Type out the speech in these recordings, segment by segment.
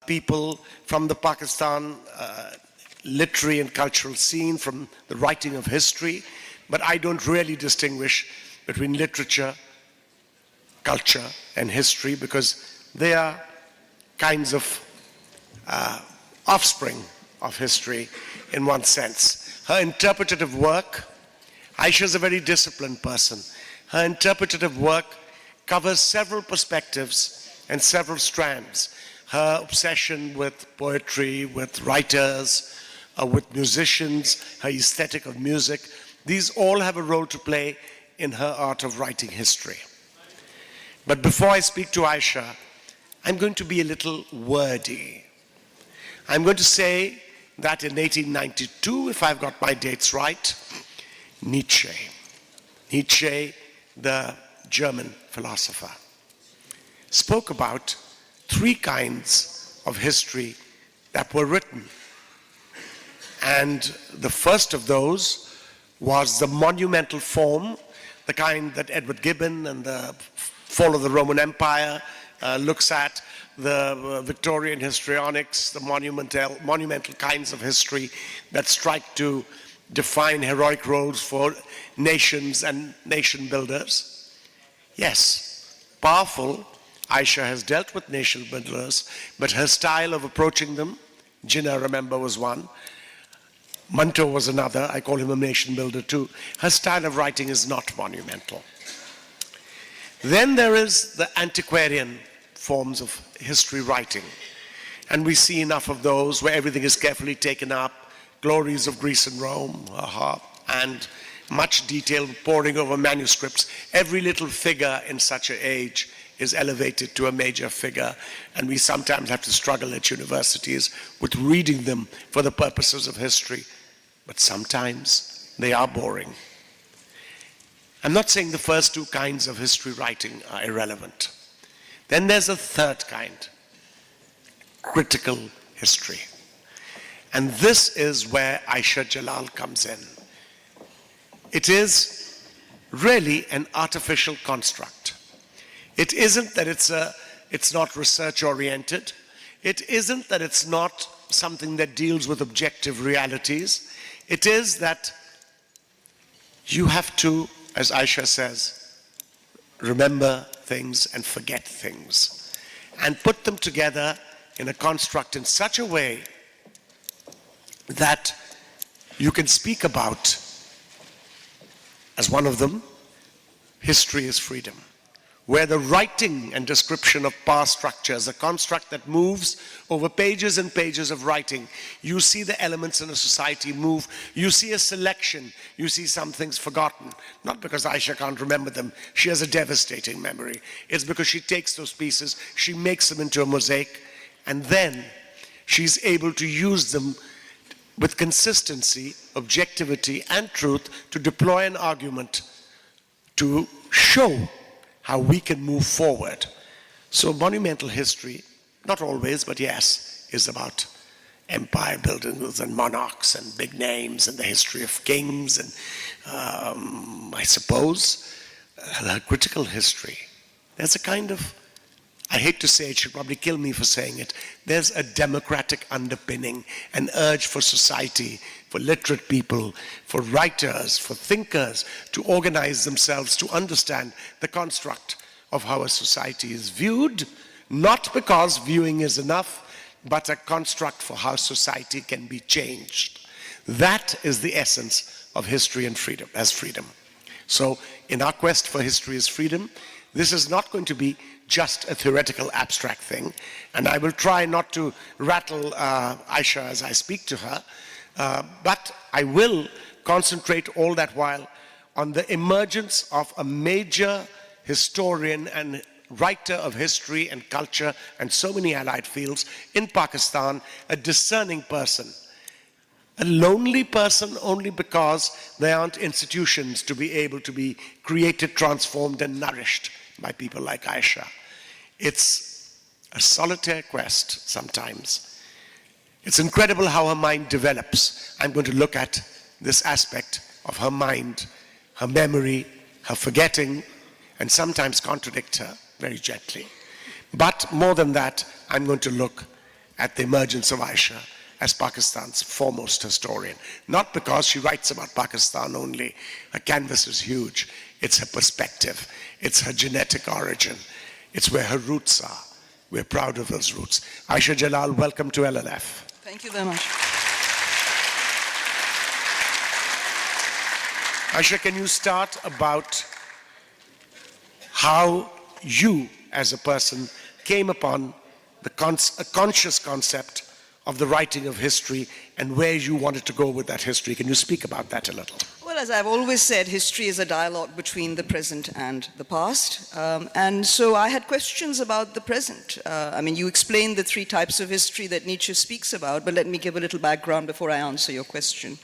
people from the Pakistan literary and cultural scene, from the writing of history, but I don't really distinguish between literature, culture, and history, because they are kinds of offspring of history in one sense. Her interpretative work, Ayesha is a very disciplined person. Her interpretative work covers several perspectives and several strands. Her obsession with poetry, with writers, with musicians, her aesthetic of music, these all have a role to play in her art of writing history. But before I speak to Ayesha, I'm going to be a little wordy. I'm going to say that in 1892, if I've got my dates right, Nietzsche, the German philosopher, spoke about three kinds of history that were written. And the first of those was the monumental form, the kind that Edward Gibbon and the Fall of the Roman Empire looks at, the Victorian histrionics, the monumental kinds of history that strike to define heroic roles for nations and nation builders. Yes, powerful. Ayesha has dealt with nation builders, but her style of approaching them, Jinnah, remember, was one. Manto was another. I call him a nation builder too. Her style of writing is not monumental. Then there is the antiquarian forms of history writing. And we see enough of those where everything is carefully taken up, glories of Greece and Rome, and much detail poring over manuscripts. Every little figure in such an age is elevated to a major figure, and we sometimes have to struggle at universities with reading them for the purposes of history. But sometimes they are boring. I'm not saying the first two kinds of history writing are irrelevant. Then there's a third kind, critical history. And this is where Ayesha Jalal comes in. It is really an artificial construct. It isn't that it's not research oriented. It isn't that it's not something that deals with objective realities. It is that you have to, as Ayesha says, remember things and forget things, and put them together in a construct in such a way that you can speak about, as one of them, history is freedom, where the writing and description of power structures, a construct that moves over pages and pages of writing. You see the elements in a society move. You see a selection. You see some things forgotten. Not because Ayesha can't remember them. She has a devastating memory. It's because she takes those pieces, she makes them into a mosaic, and then she's able to use them with consistency, objectivity, and truth to deploy an argument to show how we can move forward. So monumental history, not always, but yes, is about empire buildings and monarchs and big names and the history of kings and I suppose critical history. There's a kind of, I hate to say it, she'll probably kill me for saying it, there's a democratic underpinning, an urge for society, for literate people, for writers, for thinkers to organize themselves to understand the construct of how a society is viewed, not because viewing is enough, but a construct for how society can be changed. That is the essence of history and freedom, as freedom. So in our quest for history as freedom, this is not going to be just a theoretical abstract thing, and I will try not to rattle Ayesha as I speak to her, but I will concentrate all that while on the emergence of a major historian and writer of history and culture and so many allied fields in Pakistan, a discerning person. A lonely person only because there aren't institutions to be able to be created, transformed, and nourished by people like Ayesha. It's a solitary quest sometimes. It's incredible how her mind develops. I'm going to look at this aspect of her mind, her memory, her forgetting, and sometimes contradict her very gently. But more than that, I'm going to look at the emergence of Ayesha as Pakistan's foremost historian. Not because she writes about Pakistan only. Her canvas is huge. It's her perspective. It's her genetic origin. It's where her roots are. We're proud of those roots. Ayesha Jalal, welcome to LLF. Thank you very much. Ayesha, can you start about how you, as a person, came upon a conscious concept of the writing of history and where you wanted to go with that history? Can you speak about that a little? Well, as I've always said, history is a dialogue between the present and the past. And so I had questions about the present. I mean, you explained the three types of history that Nietzsche speaks about, but let me give a little background before I answer your question,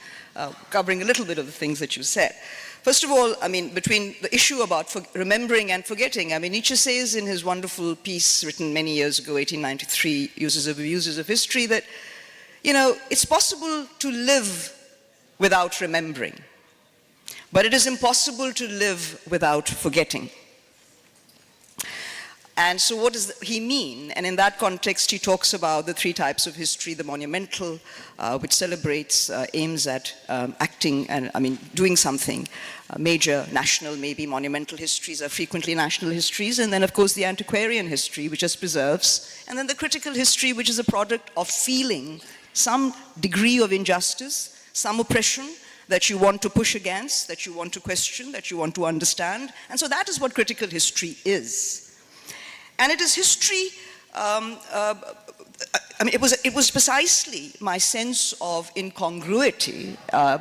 covering a little bit of the things that you said. First of all, I mean, between the issue about remembering and forgetting, I mean, Nietzsche says in his wonderful piece written many years ago, 1893, Uses of History, that, you know, it's possible to live without remembering, but it is impossible to live without forgetting. And so what does he mean? And in that context, he talks about the three types of history: the monumental, which celebrates, aims at acting and, I mean, doing something. Major national, maybe monumental histories are frequently national histories. And then, of course, the antiquarian history, which just preserves. And then the critical history, which is a product of feeling some degree of injustice, some oppression that you want to push against, that you want to question, that you want to understand. And so that is what critical history is. And it is history, I mean, it was precisely my sense of incongruity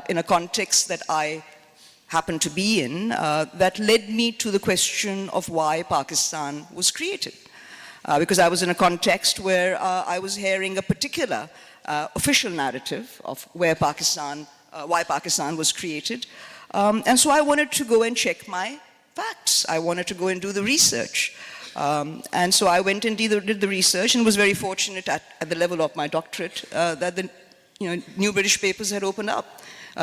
in a context that I happened to be in that led me to the question of why Pakistan was created. Because I was in a context where I was hearing a particular official narrative of why Pakistan was created. And so I wanted to go and check my facts. I wanted to go and do the research. And so I went and did the research, and was very fortunate at the level of my doctorate that the new British papers had opened up.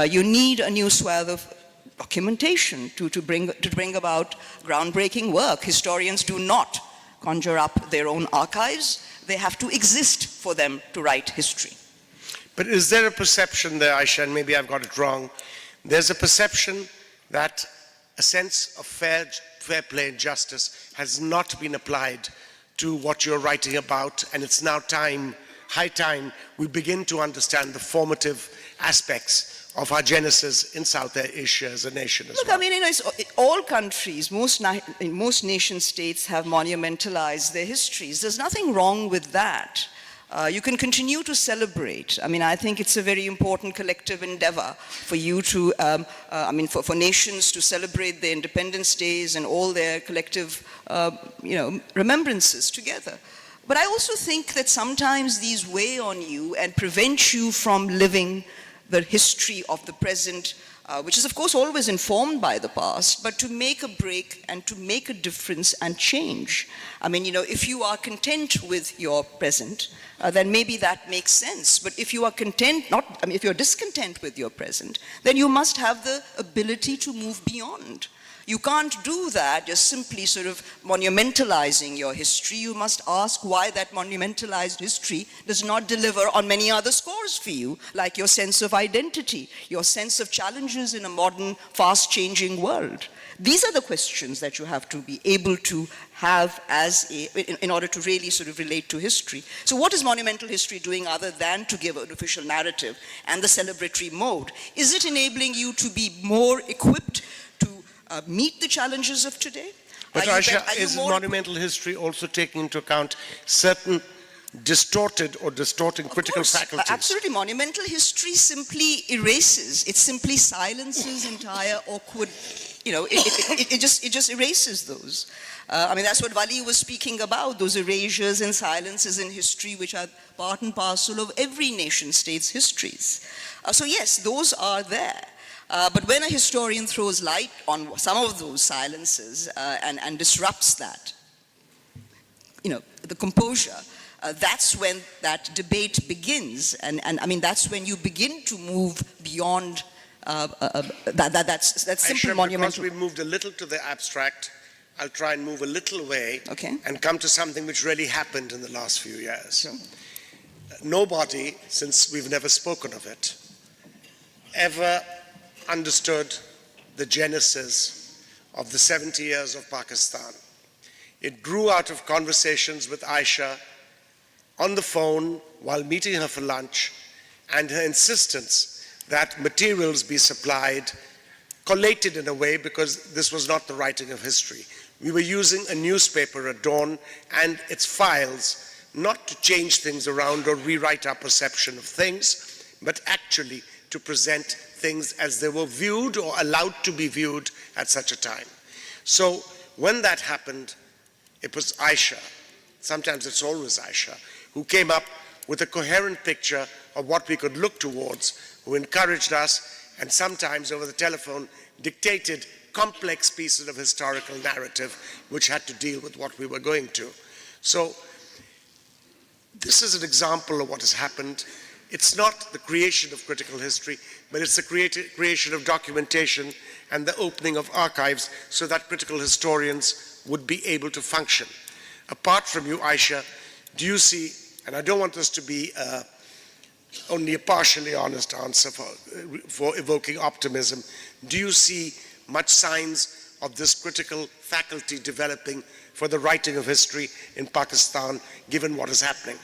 You need a new swath of documentation to bring about groundbreaking work. Historians do not conjure up their own archives. They have to exist for them to write history. But is there a perception there, Ayesha, and maybe I've got it wrong, there's a perception that a sense of fair play and justice has not been applied to what you're writing about, and it's now high time we begin to understand the formative aspects of our genesis in South Asia as a nation as well. Look, I mean, all countries, most nation states have monumentalized their histories. There's nothing wrong with that. You can continue to celebrate. I mean, I think it's a very important collective endeavor for you to, for nations to celebrate their independence days and all their collective, remembrances together. But I also think that sometimes these weigh on you and prevent you from living the history of the present, which is of course always informed by the past, but to make a break and to make a difference and change. I mean, if you are content with your present, then maybe that makes sense. But if you are if you're discontent with your present, then you must have the ability to move beyond. You can't do that just simply sort of monumentalizing your history. You must ask why that monumentalized history does not deliver on many other scores for you, like your sense of identity, your sense of challenges in a modern, fast-changing world. These are the questions that you have to be able to have in order to really sort of relate to history. So what is monumental history doing other than to give an official narrative and the celebratory mode? Is it enabling you to be more equipped to meet the challenges of today? But Ayesha, is monumental history also taking into account certain distorting critical faculties? Absolutely. Monumental history simply erases, it simply silences entire awkward, it just erases those. I mean, that's what Wali was speaking about, those erasures and silences in history which are part and parcel of every nation state's histories. So yes, those are there. But when a historian throws light on some of those silences and disrupts that, the composure, that's when that debate begins. And I mean, that's when you begin to move beyond that's simple monumental. Because we moved a little to the abstract, I'll try and move a little away okay. and come to something which really happened in the last few years. Sure. nobody, since we've never spoken of it, ever understood the genesis of the 70 years of Pakistan. It grew out of conversations with Ayesha on the phone while meeting her for lunch, and her insistence that materials be supplied, collated in a way, because this was not the writing of history. We were using a newspaper at dawn and its files not to change things around or rewrite our perception of things, but actually to present things as they were viewed or allowed to be viewed at such a time. So when that happened, it was Ayesha, sometimes it's always Ayesha, who came up with a coherent picture of what we could look towards, who encouraged us, and sometimes over the telephone dictated complex pieces of historical narrative which had to deal with what we were going to. So this is an example of what has happened. It's not the creation of critical history, but it's the creation of documentation and the opening of archives so that critical historians would be able to function. Apart from you, Ayesha, do you see, and I don't want this to be only a partially honest answer for evoking optimism, do you see much signs of this critical faculty developing for the writing of history in Pakistan, given what is happening?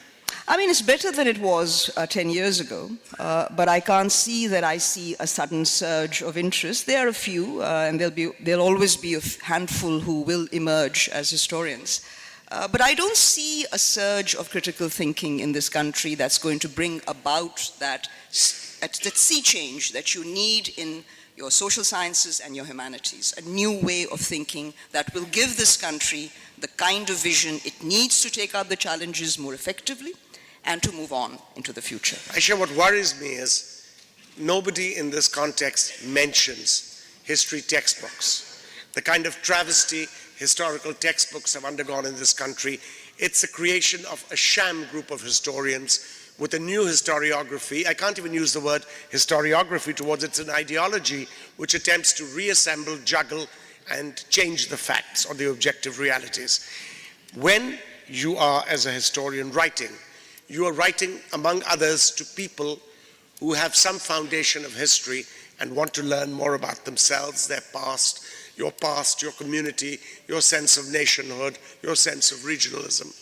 I mean, it's better than it was 10 years ago, but I can't see that I see a sudden surge of interest. There are a few, and there'll always be a handful who will emerge as historians. But I don't see a surge of critical thinking in this country that's going to bring about that sea change that you need in your social sciences and your humanities, a new way of thinking that will give this country the kind of vision it needs to take up the challenges more effectively and to move on into the future. Ayesha, what worries me is nobody in this context mentions history textbooks. The kind of travesty historical textbooks have undergone in this country. It's the creation of a sham group of historians with a new historiography. I can't even use the word historiography towards it. It's an ideology which attempts to reassemble, juggle, and change the facts or the objective realities. When you are, as a historian, writing, you are writing, among others, to people who have some foundation of history and want to learn more about themselves, their past, your community, your sense of nationhood, your sense of regionalism.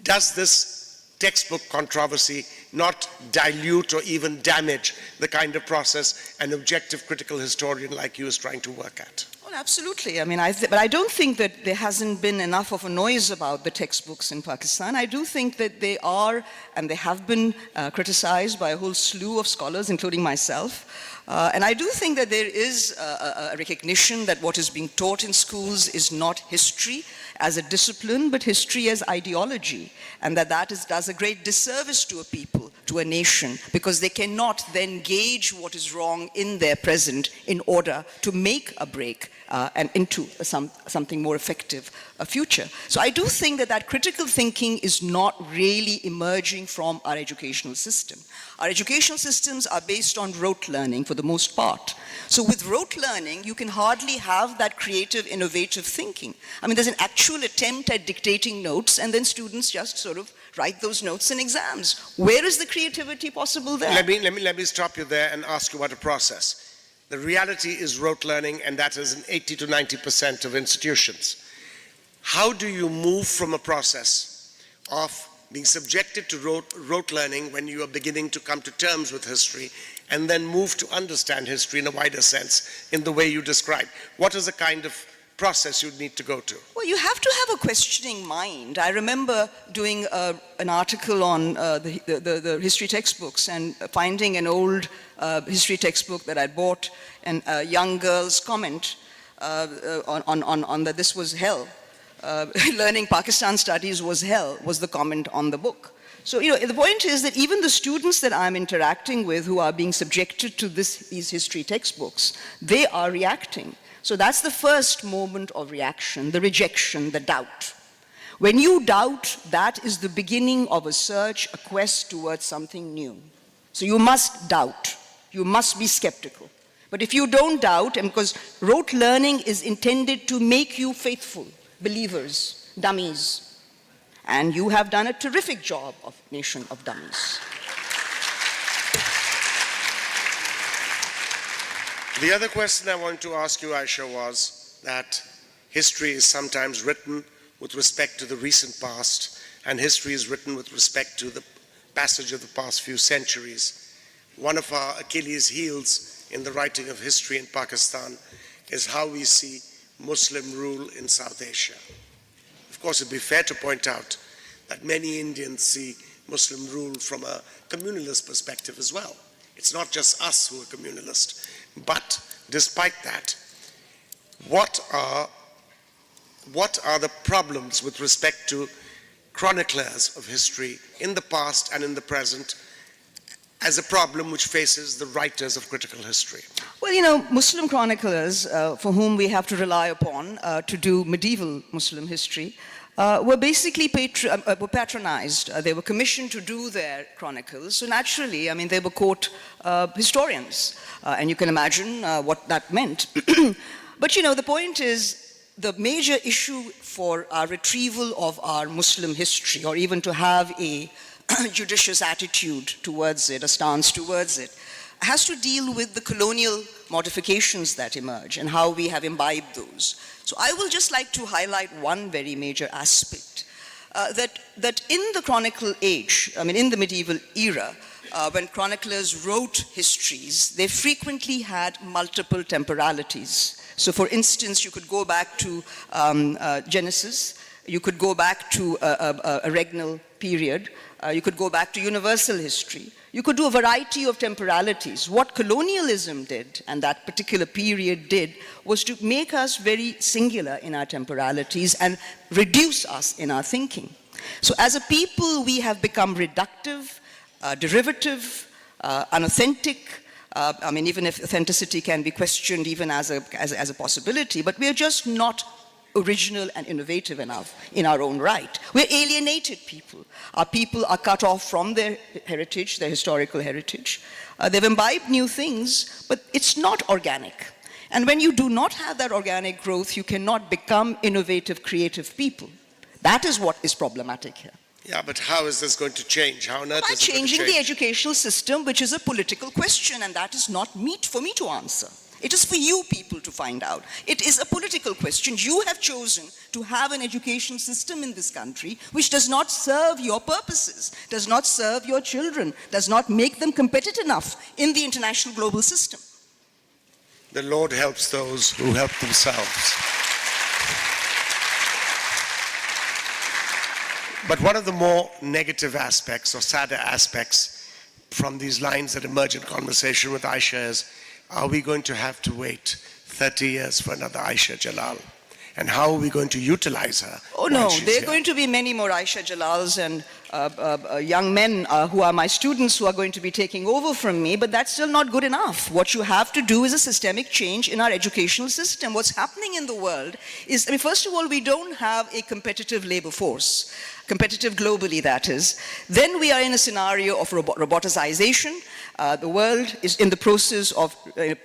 Does this textbook controversy not dilute or even damage the kind of process an objective critical historian like you is trying to work at? Well, absolutely. I mean, but I don't think that there hasn't been enough of a noise about the textbooks in Pakistan. I do think that they are, and they have been criticized by a whole slew of scholars, including myself. And I do think that there is a recognition that what is being taught in schools is not history as a discipline, but history as ideology, and that does a great disservice to a people, to a nation, because they cannot then gauge what is wrong in their present in order to make a break and into something more effective, a future. So I do think that critical thinking is not really emerging from our educational system. Our educational systems are based on rote learning for the most part. So with rote learning, you can hardly have that creative, innovative thinking. I mean, there's an actual attempt at dictating notes, and then students just sort of write those notes in exams. Where is the creativity possible there? Let me stop you there and ask you about a process. The reality is rote learning, and that is in 80 to 90% of institutions. How do you move from a process of being subjected to rote learning when you are beginning to come to terms with history, and then move to understand history in a wider sense in the way you describe? What is the kind of process you'd need to go to? Well, you have to have a questioning mind. I remember doing an article on the history textbooks and finding an old history textbook that I bought, and a young girl's comment on that this was hell. Learning Pakistan studies was hell, was the comment on the book. So, the point is that even the students that I'm interacting with who are being subjected to these history textbooks, they are reacting. So that's the first moment of reaction, the rejection, the doubt. When you doubt, that is the beginning of a search, a quest towards something new. So you must doubt. You must be skeptical. But if you don't doubt, and because rote learning is intended to make you faithful, believers, dummies. And you have done a terrific job of Nation of Dummies. The other question I wanted to ask you, Ayesha, was that history is sometimes written with respect to the recent past, and history is written with respect to the passage of the past few centuries. One of our Achilles' heels in the writing of history in Pakistan is how we see Muslim rule in South Asia. Of course, it'd be fair to point out that many Indians see Muslim rule from a communalist perspective as well. It's not just us who are communalist. But despite that, what are the problems with respect to chroniclers of history in the past and in the present as a problem which faces the writers of critical history? Well, you know, Muslim chroniclers, for whom we have to rely upon to do medieval Muslim history, were basically were patronized. They were commissioned to do their chronicles. So naturally, I mean, they were court historians. And you can imagine what that meant. But, you know, the point is, the major issue for our retrieval of our Muslim history, or even to have a judicious attitude towards it, a stance towards it, has to deal with the colonial modifications that emerge and how we have imbibed those. So I will just like to highlight one very major aspect, that in the chronicle age, I mean in the medieval era, when chroniclers wrote histories, they frequently had multiple temporalities. So for instance, you could go back to Genesis, you could go back to a regnal period, you could go back to universal history. You could do a variety of temporalities. What colonialism did, and that particular period did, was to make us very singular in our temporalities and reduce us in our thinking. So as a people, we have become reductive, derivative, unauthentic. I mean, even if authenticity can be questioned even as a possibility, but we are just not original and innovative enough in our own right. We're alienated people. Our people are cut off from their heritage, their historical heritage. They've imbibed new things, but it's not organic. And when you do not have that organic growth, you cannot become innovative, creative people. That is what is problematic here. Yeah, but how is this going to change? How on earth By is it going to changing change? the educational system, which is a political question, and that is not for me to answer. It is for you people to find out. It is a political question. You have chosen to have an education system in this country which does not serve your purposes, does not serve your children, does not make them competitive enough in the international global system. The Lord helps those who help themselves. But one of the more negative aspects or sadder aspects from these lines that emerge in conversation with Ayesha is, are we going to have to wait 30 years for another Ayesha Jalal? And how are we going to utilize her? Oh no, there are going to be many more Ayesha Jalals and young men who are my students who are going to be taking over from me, but that's still not good enough. What you have to do is a systemic change in our educational system. What's happening in the world is, I mean, first of all, we don't have a competitive labor force, competitive globally, that is. Then we are in a scenario of roboticization. The world is in the process of,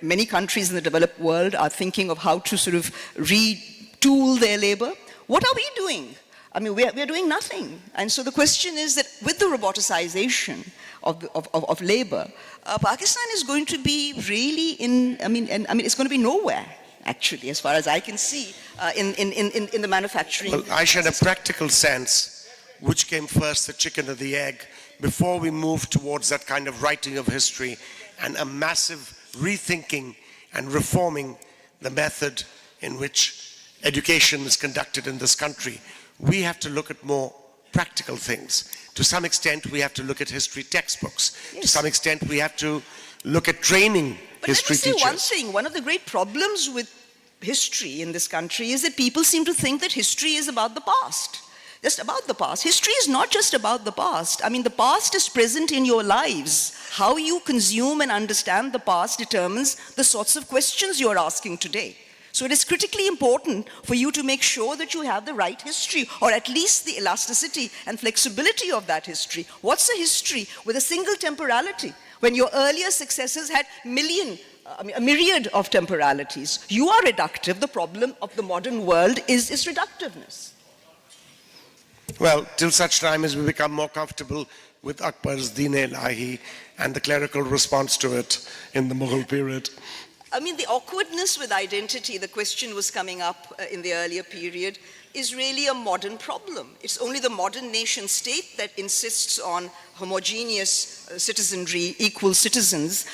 many countries in the developed world are thinking of how to sort of retool their labor. What are we doing? I mean, we're doing nothing. And so the question is that with the roboticization of labor, Pakistan is going to be really it's going to be nowhere, actually, as far as I can see, in the manufacturing. Well, Ayesha, in a practical sense, which came first, the chicken or the egg, before we move towards that kind of writing of history and a massive rethinking and reforming the method in which education is conducted in this country, we have to look at more practical things. To some extent, we have to look at history textbooks. Yes. To some extent, we have to look at training history teachers. But let me say one thing. One of the great problems with history in this country is that people seem to think that history is about the past. Just about the past. History is not just about the past. I mean, the past is present in your lives. How you consume and understand the past determines the sorts of questions you're asking today. So it is critically important for you to make sure that you have the right history, or at least the elasticity and flexibility of that history. What's a history with a single temporality? When your earlier successors had a myriad of temporalities. You are reductive. The problem of the modern world is reductiveness. Well, till such time as we become more comfortable with Akbar's Deen-e-Ilahi and the clerical response to it in the Mughal period. I mean, the awkwardness with identity, the question was coming up in the earlier period, is really a modern problem. It's only the modern nation state that insists on homogeneous citizenry, equal citizens.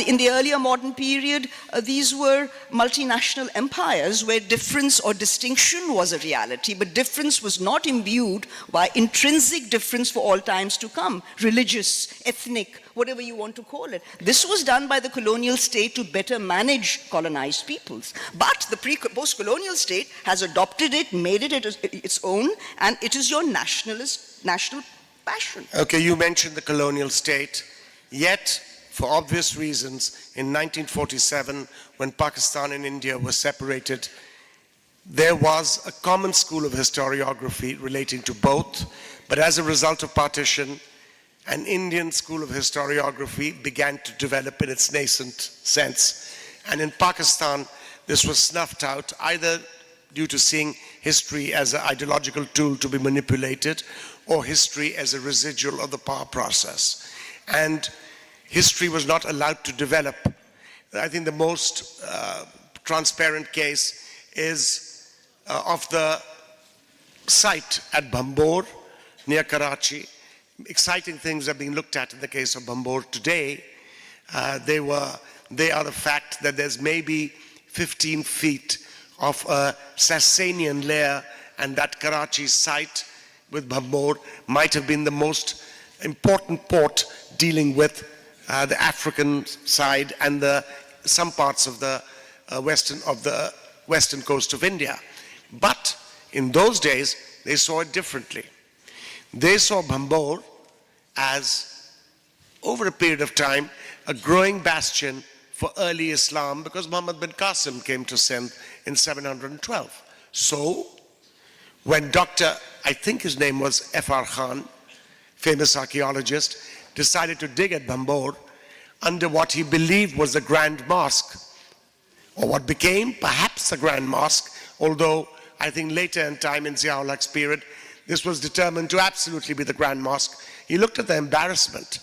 In the earlier modern period, these were multinational empires where difference or distinction was a reality, but difference was not imbued by intrinsic difference for all times to come, religious, ethnic, whatever you want to call it. This was done by the colonial state to better manage colonized peoples. But the post-colonial state has adopted it, made it its own, and it is your national passion. Okay, you mentioned the colonial state, yet for obvious reasons, in 1947, when Pakistan and India were separated, there was a common school of historiography relating to both, but as a result of partition, an Indian school of historiography began to develop in its nascent sense. And in Pakistan, this was snuffed out either due to seeing history as an ideological tool to be manipulated, or history as a residual of the power process. And history was not allowed to develop. I think the most transparent case is of the site at Bambor, near Karachi. Exciting things are being looked at in the case of Bambor today. They are the fact that there's maybe 15 feet of a Sasanian layer, and that Karachi site with Bambor might have been the most important port dealing with the African side and some parts of the western coast of India. But in those days, they saw it differently. They saw Bambor as, over a period of time, a growing bastion for early Islam, because Muhammad bin Qasim came to Sindh in 712. So, when Dr., I think his name was F.R. Khan, famous archaeologist, decided to dig at Bambor under what he believed was the Grand Mosque, or what became perhaps the Grand Mosque, although I think later in time in Zia-ul Haq's period, this was determined to absolutely be the Grand Mosque. He looked at the embarrassment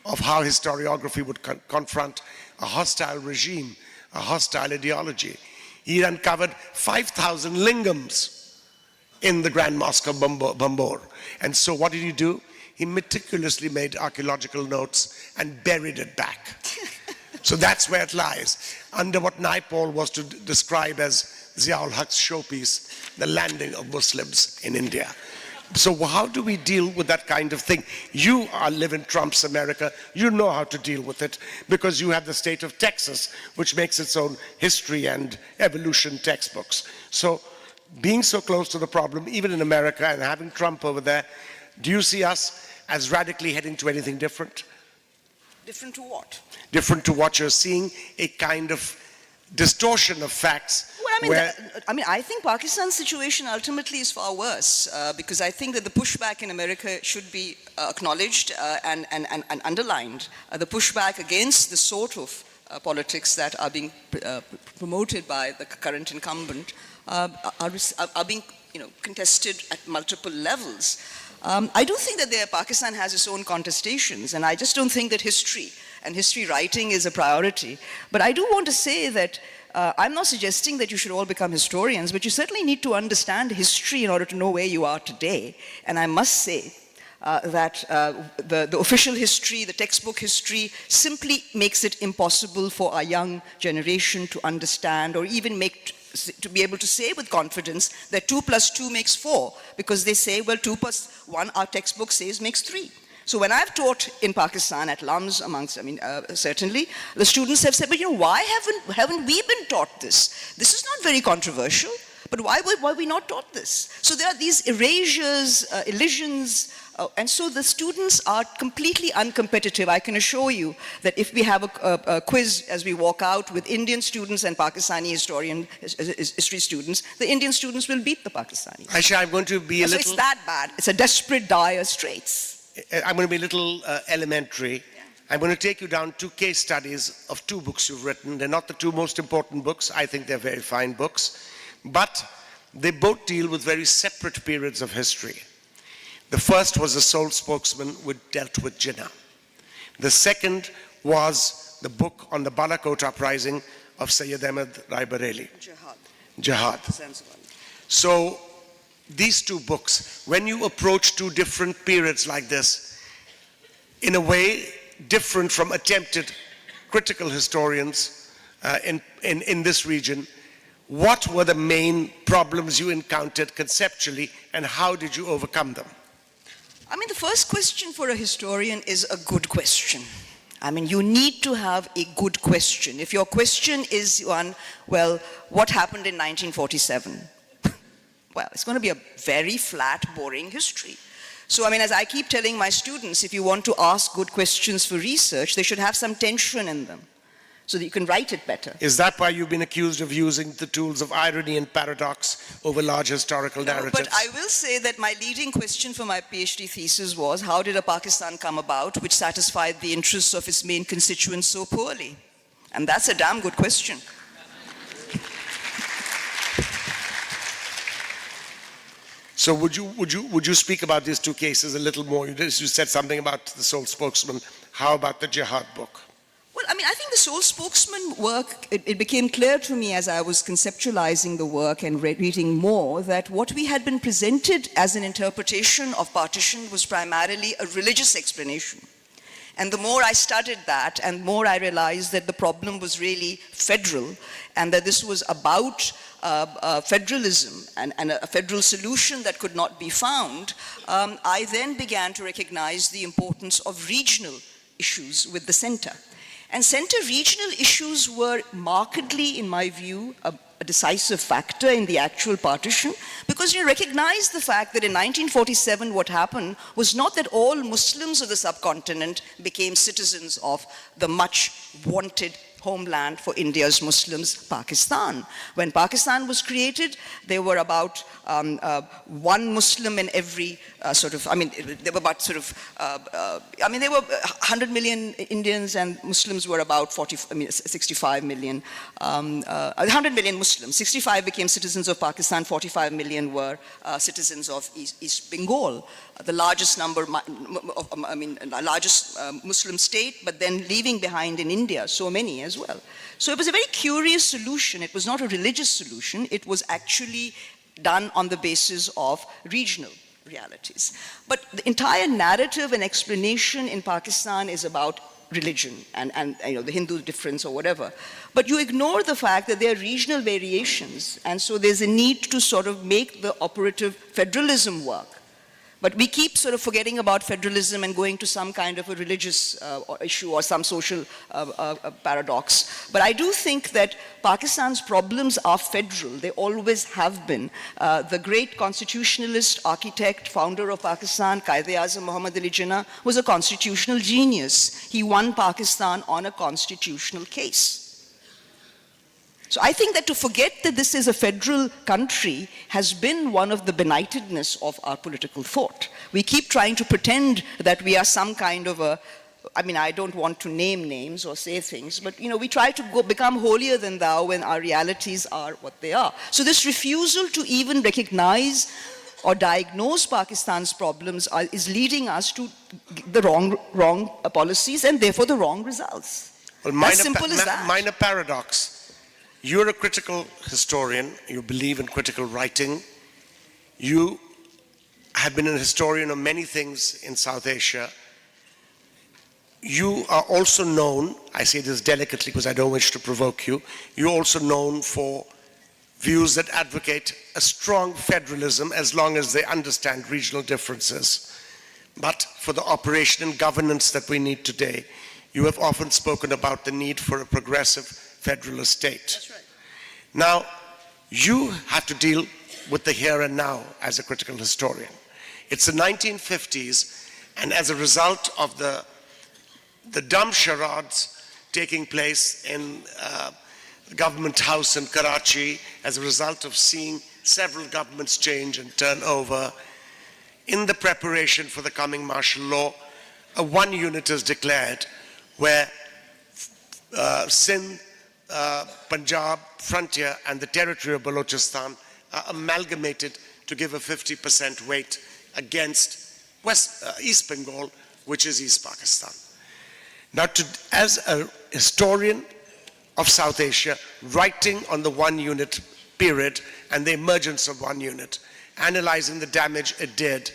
of how historiography would confront a hostile regime, a hostile ideology. He uncovered 5,000 lingams in the Grand Mosque of Bambor. And so what did he do? He meticulously made archaeological notes and buried it back. So that's where it lies, under what Naipaul was to describe as Zia-ul Haq's showpiece, the landing of Muslims in India. So how do we deal with that kind of thing? You live in Trump's America. You know how to deal with it because you have the state of Texas, which makes its own history and evolution textbooks. So being so close to the problem, even in America, and having Trump over there, do you see us as radically heading to anything different? Different to what? Different to what you're seeing, a kind of distortion of facts. Well, I think Pakistan's situation ultimately is far worse because I think that the pushback in America should be acknowledged and underlined. The pushback against the sort of politics that are being promoted by the current incumbent are being contested at multiple levels. I do think that Pakistan has its own contestations, and I just don't think that history and history writing is a priority. But I do want to say that I'm not suggesting that you should all become historians, but you certainly need to understand history in order to know where you are today. And I must say that the official history, the textbook history, simply makes it impossible for our young generation to understand or even to be able to say with confidence that 2 + 2 makes 4, because they say, well, 2 + 1, our textbook says, makes 3. So when I've taught in Pakistan at LUMS certainly, the students have said, but why haven't we been taught this? This is not very controversial, but why were we not taught this? So there are these erasures, elisions, and so the students are completely uncompetitive. I can assure you that if we have a quiz as we walk out with Indian students and Pakistani history students, the Indian students will beat the Pakistanis. Ayesha, I'm going to be a little... So it's that bad. It's a desperate, dire straits. I'm going to be a little elementary. Yeah. I'm going to take you down 2 case studies of 2 books you've written. They're not the 2 most important books. I think they're very fine books. But they both deal with very separate periods of history. The first was the sole spokesman which dealt with Jinnah. The second was the book on the Balakot uprising of Sayyid Ahmad Rai Bareli. Jihad. So these two books, when you approach two different periods like this, in a way different from attempted critical historians in this region, what were the main problems you encountered conceptually and how did you overcome them? I mean, the first question for a historian is a good question. I mean, you need to have a good question. If your question is one, well, what happened in 1947? Well, it's going to be a very flat, boring history. So, I mean, as I keep telling my students, if you want to ask good questions for research, they should have some tension in them so that you can write it better. Is that why you've been accused of using the tools of irony and paradox over large historical narratives? But I will say that my leading question for my PhD thesis was, how did a Pakistan come about which satisfied the interests of its main constituents so poorly? And that's a damn good question. So would you speak about these two cases a little more? You said something about the sole spokesman. How about the Jihad book? Well, I mean, I think the sole spokesman work, it became clear to me as I was conceptualizing the work and reading more that what we had been presented as an interpretation of partition was primarily a religious explanation. And the more I studied that, and more I realized that the problem was really federal, and that this was about federalism and a federal solution that could not be found. I then began to recognize the importance of regional issues with the center. And center regional issues were markedly, in my view, a decisive factor in the actual partition, because you recognize the fact that in 1947 what happened was not that all Muslims of the subcontinent became citizens of the much wanted homeland for India's Muslims, Pakistan. When Pakistan was created, there were about one Muslim in every there were about there were 100 million Indians and Muslims were about 65 million. 100 million Muslims, 65 became citizens of Pakistan, 45 million were citizens of East Bengal. The largest number, largest Muslim state, but then leaving behind in India so many as well. So it was a very curious solution. It was not a religious solution. It was actually done on the basis of regional realities. But the entire narrative and explanation in Pakistan is about religion and the Hindu difference or whatever. But you ignore the fact that there are regional variations, and so there's a need to sort of make the operative federalism work. But we keep sort of forgetting about federalism and going to some kind of a religious issue or some social paradox. But I do think that Pakistan's problems are federal. They always have been. The great constitutionalist, architect, founder of Pakistan, Quaid-e-Azam Muhammad Ali Jinnah, was a constitutional genius. He won Pakistan on a constitutional case. So I think that to forget that this is a federal country has been one of the benightedness of our political thought. We keep trying to pretend that we are some kind of I don't want to name names or say things, but we try to become holier than thou when our realities are what they are. So this refusal to even recognize or diagnose Pakistan's problems is leading us to the wrong policies and therefore the wrong results. Well, as simple as that. Minor paradox. You're a critical historian, you believe in critical writing. You have been a historian of many things in South Asia. You are also known, I say this delicately because I don't wish to provoke you, you're also known for views that advocate a strong federalism as long as they understand regional differences. But for the operation and governance that we need today, you have often spoken about the need for a progressive federalist state. That's right. Now, you have to deal with the here and now as a critical historian. It's the 1950s, and as a result of the dumb charades taking place in Government House in Karachi, as a result of seeing several governments change and turn over, in the preparation for the coming martial law, a one unit is declared where Sindh, Punjab, frontier, and the territory of Balochistan are amalgamated to give a 50% weight against East Bengal, which is East Pakistan. Now, as a historian of South Asia, writing on the one unit period and the emergence of one unit, analyzing the damage it did,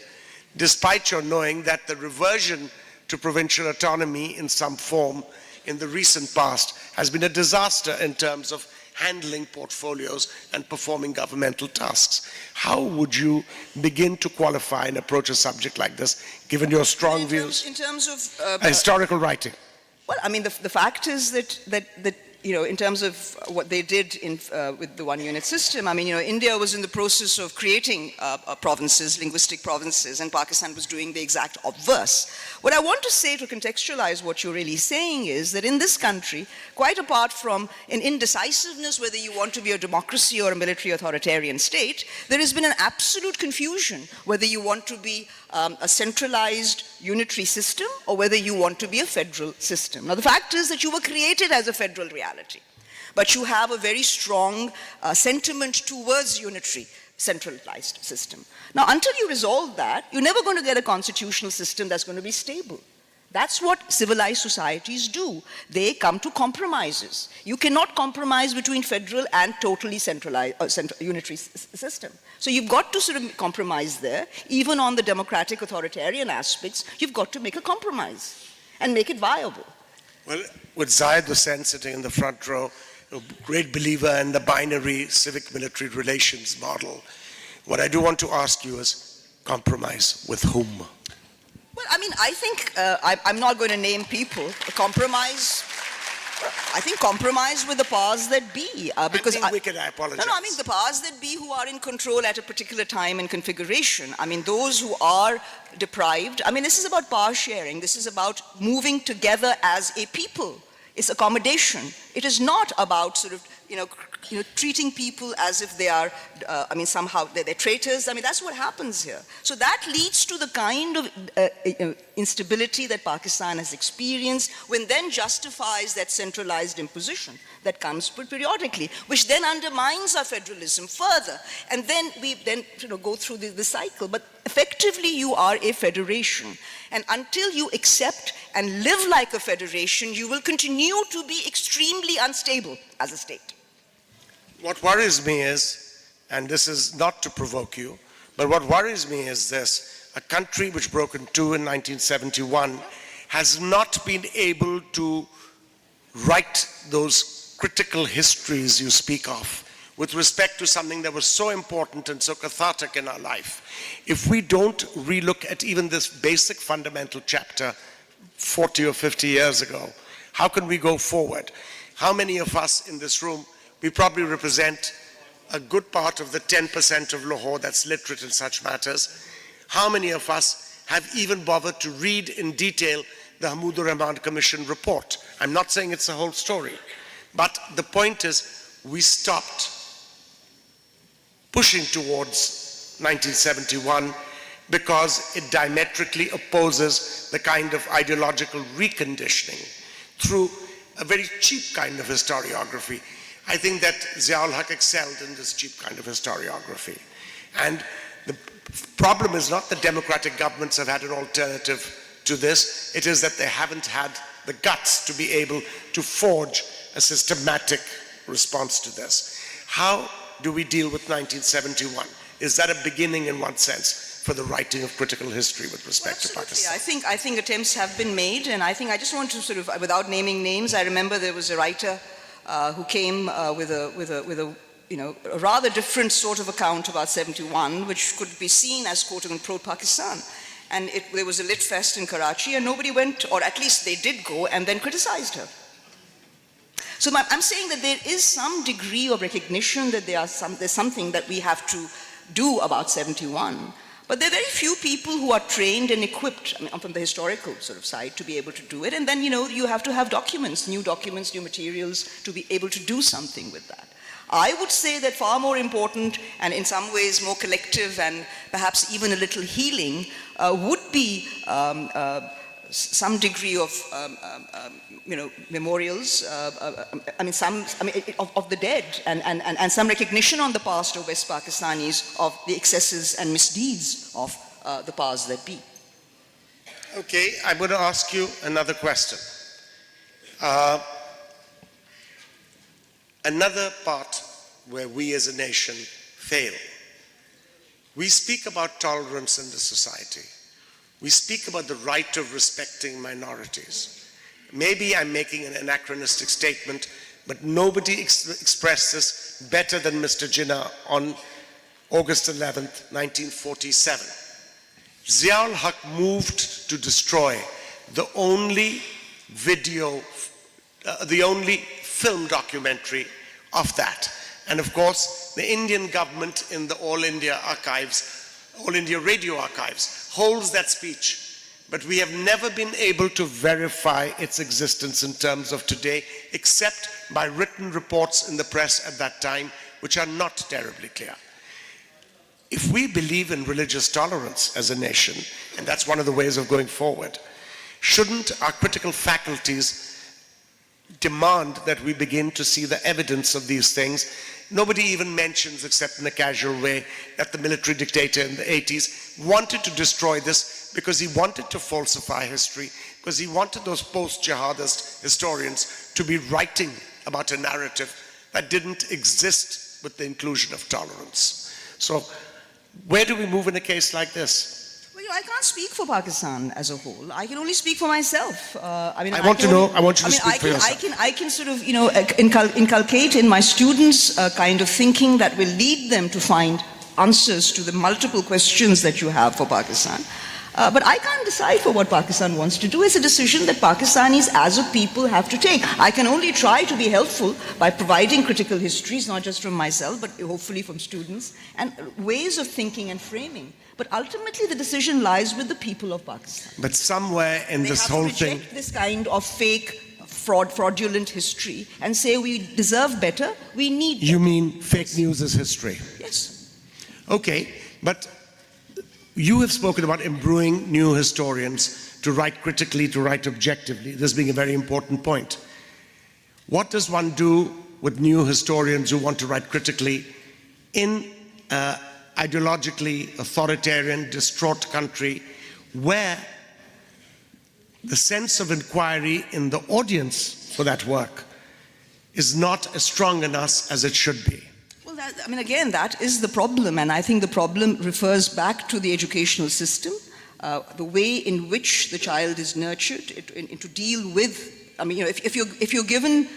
despite your knowing that the reversion to provincial autonomy in some form in the recent past has been a disaster in terms of handling portfolios and performing governmental tasks. How would you begin to qualify and approach a subject like this, given your strong views? In terms of historical writing. Well, I mean, the fact is that you know, in terms of what they did with the one-unit system, I mean, you know, India was in the process of creating provinces, linguistic provinces, and Pakistan was doing the exact obverse. What I want to say to contextualize what you're really saying is that in this country, quite apart from an indecisiveness whether you want to be a democracy or a military authoritarian state, there has been an absolute confusion whether you want to be a centralized unitary system or whether you want to be a federal system. Now, the fact is that you were created as a federal reality, but you have a very strong sentiment towards unitary centralized system. Now, until you resolve that, you're never going to get a constitutional system that's going to be stable. That's what civilized societies do. They come to compromises. You cannot compromise between federal and totally centralized, unitary system. So you've got to sort of compromise there. Even on the democratic authoritarian aspects, you've got to make a compromise and make it viable. Well, with Zayed Hussain sitting in the front row, a great believer in the binary civic-military relations model, what I do want to ask you is, compromise with whom? Well, I mean, I think, I'm not going to name people. Compromise, I think compromise with the powers that be. Because I apologize. No, I mean the powers that be who are in control at a particular time and configuration. I mean, those who are deprived. I mean, this is about power sharing. This is about moving together as a people. It's accommodation. It is not about sort of, treating people as if they are, somehow they're traitors. I mean, that's what happens here. So that leads to the kind of instability that Pakistan has experienced, when then justifies that centralized imposition that comes periodically, which then undermines our federalism further. And then we go through the cycle. But effectively, you are a federation. And until you accept and live like a federation, you will continue to be extremely unstable as a state. What worries me is, and this is not to provoke you, but what worries me is this: a country which broke in two in 1971 has not been able to write those critical histories you speak of with respect to something that was so important and so cathartic in our life. If we don't relook at even this basic fundamental chapter 40 or 50 years ago, how can we go forward? How many of us in this room, we probably represent a good part of the 10% of Lahore that's literate in such matters. How many of us have even bothered to read in detail the Hameed Haroon Commission report? I'm not saying it's the whole story, but the point is we stopped pushing towards 1971 because it diametrically opposes the kind of ideological reconditioning through a very cheap kind of historiography. I think that Ziaul Haq excelled in this cheap kind of historiography. And the problem is not that democratic governments have had an alternative to this, it is that they haven't had the guts to be able to forge a systematic response to this. How do we deal with 1971? Is that a beginning in one sense for the writing of critical history with respect to Pakistan? I think attempts have been made, and I think I just want to sort of, without naming names, I remember there was a writer who came with a rather different sort of account about 71, which could be seen as quote-unquote pro-Pakistan. And there was a lit fest in Karachi, and nobody went, or at least they did go, and then criticized her. So I'm saying that there is some degree of recognition that there's something that we have to do about 71. But there are very few people who are trained and equipped, from the historical sort of side, to be able to do it. And then, you have to have documents, new materials, to be able to do something with that. I would say that far more important, and in some ways more collective and perhaps even a little healing, would be some degree of, memorials, of the dead, and some recognition on the past of West Pakistanis of the excesses and misdeeds of the powers that be. Okay, I'm going to ask you another question. Another part where we as a nation fail. We speak about tolerance in the society. We speak about the right of respecting minorities. Maybe I'm making an anachronistic statement, but nobody expressed this better than Mr. Jinnah on August 11th, 1947. Zia-ul Haq moved to destroy the only film documentary of that. And of course, the Indian government in the All India archives, All India radio archives, holds that speech. But we have never been able to verify its existence in terms of today, except by written reports in the press at that time, which are not terribly clear. If we believe in religious tolerance as a nation, and that's one of the ways of going forward, shouldn't our critical faculties demand that we begin to see the evidence of these things? Nobody even mentions, except in a casual way, that the military dictator in the 80s wanted to destroy this because he wanted to falsify history, because he wanted those post-jihadist historians to be writing about a narrative that didn't exist with the inclusion of tolerance. So where do we move in a case like this? Well, I can't speak for Pakistan as a whole. I can only speak for myself. I want you to speak for yourself. I can sort of, inculcate in my students a kind of thinking that will lead them to find answers to the multiple questions that you have for Pakistan. But I can't decide for what Pakistan wants to do. It's a decision that Pakistanis as a people have to take. I can only try to be helpful by providing critical histories, not just from myself, but hopefully from students, and ways of thinking and framing. But ultimately the decision lies with the people of Pakistan. But somewhere in this whole thing, this kind of fake, fraudulent history and say we deserve better, we need better. You mean fake news is history? Yes. Okay, but you have spoken about imbruing new historians to write critically, to write objectively, this being a very important point. What does one do with new historians who want to write critically in ideologically authoritarian, distraught country where the sense of inquiry in the audience for that work is not as strong in us as it should be? Well, again, that is the problem, and I think the problem refers back to the educational system, the way in which the child is nurtured to deal with, if you're given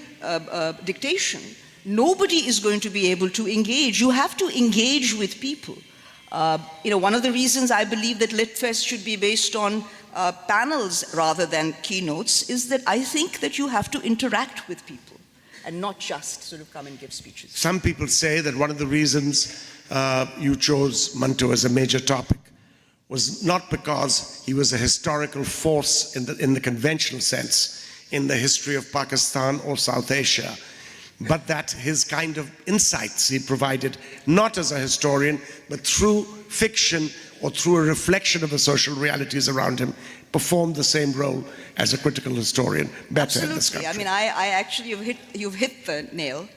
dictation, nobody is going to be able to engage. You have to engage with people. One of the reasons I believe that LitFest should be based on panels rather than keynotes is that I think that you have to interact with people and not just sort of come and give speeches. Some people say that one of the reasons you chose Manto as a major topic was not because he was a historical force in the conventional sense in the history of Pakistan or South Asia, but that his kind of insights he provided, not as a historian, but through fiction or through a reflection of the social realities around him, performed the same role as a critical historian better in this country. I actually, you've hit the nail,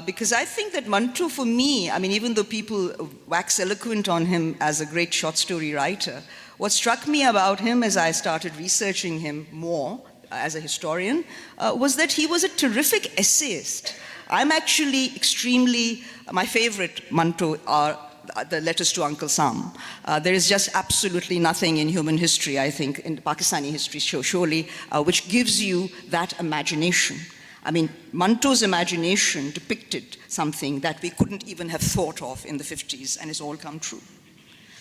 because I think that Manto, for me, even though people wax eloquent on him as a great short story writer, what struck me about him as I started researching him more as a historian was that he was a terrific essayist. I'm actually my favorite Manto are the letters to Uncle Sam. There is just absolutely nothing in human history, I think, in Pakistani history surely, which gives you that imagination. Manto's imagination depicted something that we couldn't even have thought of in the 50s, and it's all come true.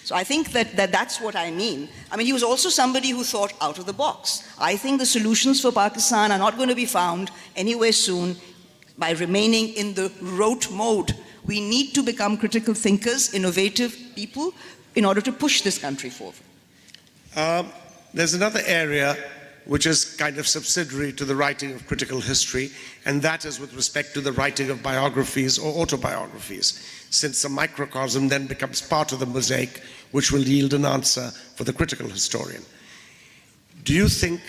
So I think that's what I mean. He was also somebody who thought out of the box. I think the solutions for Pakistan are not going to be found anywhere soon by remaining in the rote mode. We need to become critical thinkers, innovative people, in order to push this country forward. There's another area which is kind of subsidiary to the writing of critical history, and that is with respect to the writing of biographies or autobiographies, since the microcosm then becomes part of the mosaic which will yield an answer for the critical historian. Do you think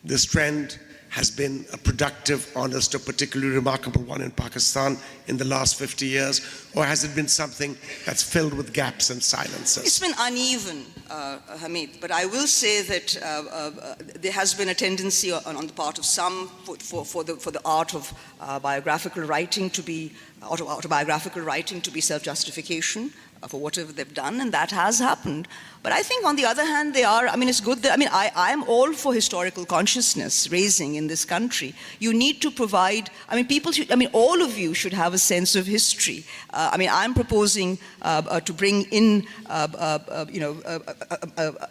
this trend has been a productive, honest, or particularly remarkable one in Pakistan in the last 50 years? Or has it been something that's filled with gaps and silences? It's been uneven, Hameed, but I will say that there has been a tendency on the part of some for the art of biographical writing to be, autobiographical writing to be self-justification for whatever they've done, and that has happened. But I think on the other hand, it's good that, I am all for historical consciousness raising in this country. You need to provide, people should, all of you should have a sense of history. I'm proposing to bring in,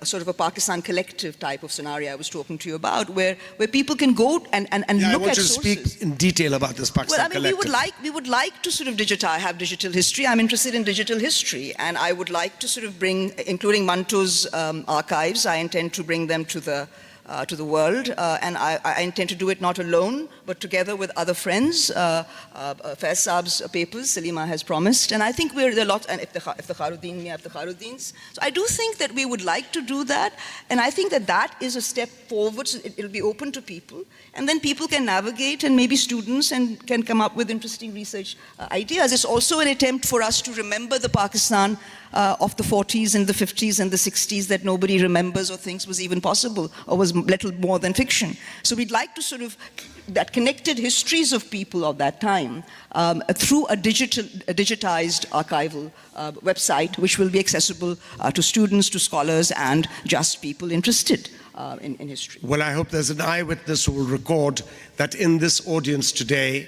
sort of a Pakistan collective type of scenario I was talking to you about, where people can go and look at sources. I want you to speak in detail about this Pakistan collective. We would like to sort of have digital history. I'm interested in digital history, and I would like to sort of bring, including Manto's archives, I intend to bring them to the world, and I intend to do it not alone, but together with other friends. Faiz Saab's papers, Salima has promised, and I think there are a lot, and Iftikharuddin's. So I do think that we would like to do that, and I think that is a step forward. So it'll be open to people, and then people can navigate, and maybe students can come up with interesting research ideas. It's also an attempt for us to remember the Pakistan of the 40s and the 50s and the 60s that nobody remembers or thinks was even possible, or was little more than fiction. So we'd like to sort of, that connected histories of people of that time through a digitized archival website, which will be accessible to students, to scholars, and just people interested in history. Well, I hope there's an eyewitness who will record that in this audience today,